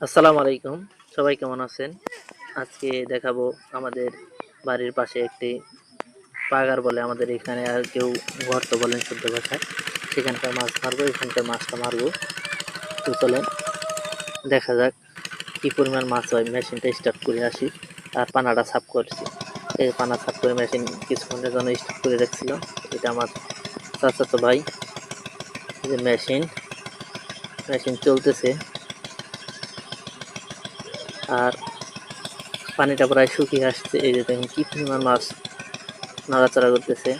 আসসালামু আলাইকুম। সবাই কেমন আছেন? আজকে দেখাবো আমাদের বাড়ির পাশে একটি পাগার বলে আমাদের এখানে, আর কেউ গর্ত বলেন শুদ্ধ ভাষায়। সেখানকার মাছ মারবো, এখানকার মাছটা মারবো। তো চলেন দেখা যাক কি পরিমাণ মাছ হয়। মেশিনটা স্টার্ট করে আসি আর পানাটা সাফ করছি। এই পানা সাফ করে মেশিন কিছুক্ষণের জন্য স্টার্ট করে রাখছিল। এটা আমার চাচাতো ভাই। এই যে মেশিন চলতেছে আর পানিটা প্রায় শুকিয়ে আসছে। এই যে দেখুন কি পরিমাণ মাছ নাড়াচাড়া করতেছে।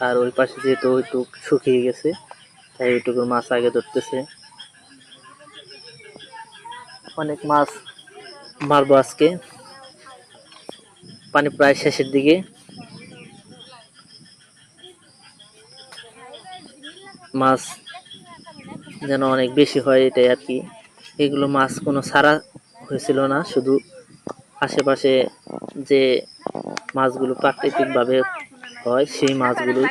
আর ওই পাশে যেহেতু ওইটুক শুকিয়ে গেছে, তাই ওইটুকুর মাছ আগে ধরতেছে। অনেক মাছ মারবো আজকে, পানি প্রায় শেষের দিকে। মাছ যেন অনেক বেশি হয় এটাই আর কি। এগুলো মাছ কোনো ছাড়া হয়েছিল না, শুধু আশেপাশে যে মাছগুলো প্রাকৃতিকভাবে হয় সেই মাছগুলো,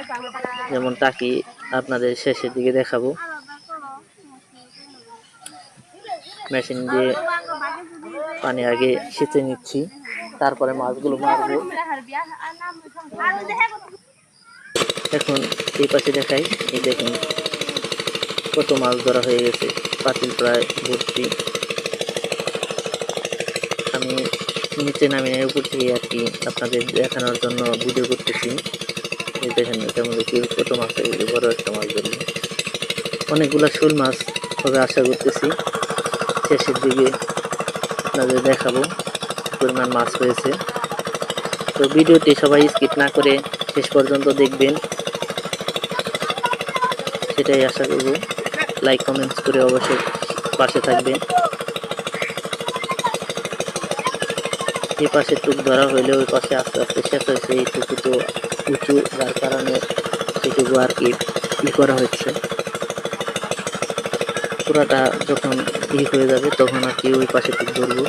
যেমন টাকি, আপনাদের শেষের দিকে দেখাবো। মেশিন দিয়ে পানি আগে সেচে নিচ্ছি, তারপরে মাছগুলো মারবো। এখন এই পাশে দেখাই, এই দেখুন কত মাছ ধরা হয়ে গেছে, পাতিল প্রায় ভর্তি। আমি নিচে নামিয়ে উপর থেকে আর কি আপনাদের দেখানোর জন্য ভিডিও করতেছি। এই দেখেন এটার মধ্যে কি কত মাছ হয়ে গেছে, বড় একটা মাছ ধরলো। অনেকগুলো শোল মাছ হবে আশা করতেছি। শেষের দিকে আপনাদের দেখাবো পরিমাণ মাছ হয়েছে। তো ভিডিওটি সবাই স্কিপ না করে শেষ পর্যন্ত দেখবেন, সেটাই আশা করব। লাইক কমেন্টস করে অবশ্যই পাশে থাকবেন। এই পাশে টুক ধরা হইলে ওই পাশে আস্তে আস্তে শেষ হয়েছে। এইটুকু তো উঁচু, যার কারণে সেটুকু আর কি করা হচ্ছে। পুরাটা যখন হয়ে যাবে তখন আর কি ওই পাশে টুক ধরবো।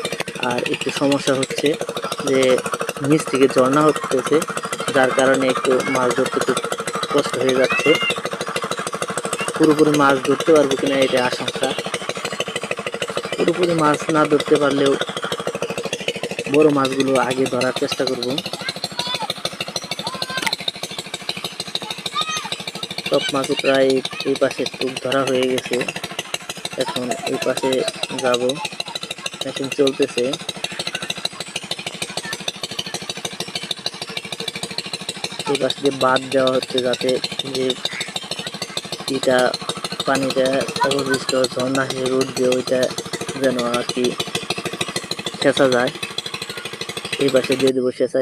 আর একটু সমস্যা হচ্ছে যে নিচ থেকে ঝর্ণা হচ্ছে, যার কারণে একটু মাছ ধরতে খুব কষ্ট হয়ে যাচ্ছে। পুরোপুরি মাছ ধরতে পারবো কিনা এটা আশঙ্কা। পুরোপুরি মাছ না ধরতে পারলেও বড় মাছগুলো আগে ধরার চেষ্টা করব। সব মাছই প্রায় এই পাশে টুক ধরা হয়ে গেছে। এখন এই পাশে যাব, মেশিন চলতেছে। এই পাশ দিয়ে বাদ দেওয়া হচ্ছে যাতে যে এটা পানিটা অবশিষ্ট ঝর্ণা হয়ে রোদ দিয়ে ওইটা যেন আর কি সেচা যায়। এই পাশে দিয়ে দেবো সেচা।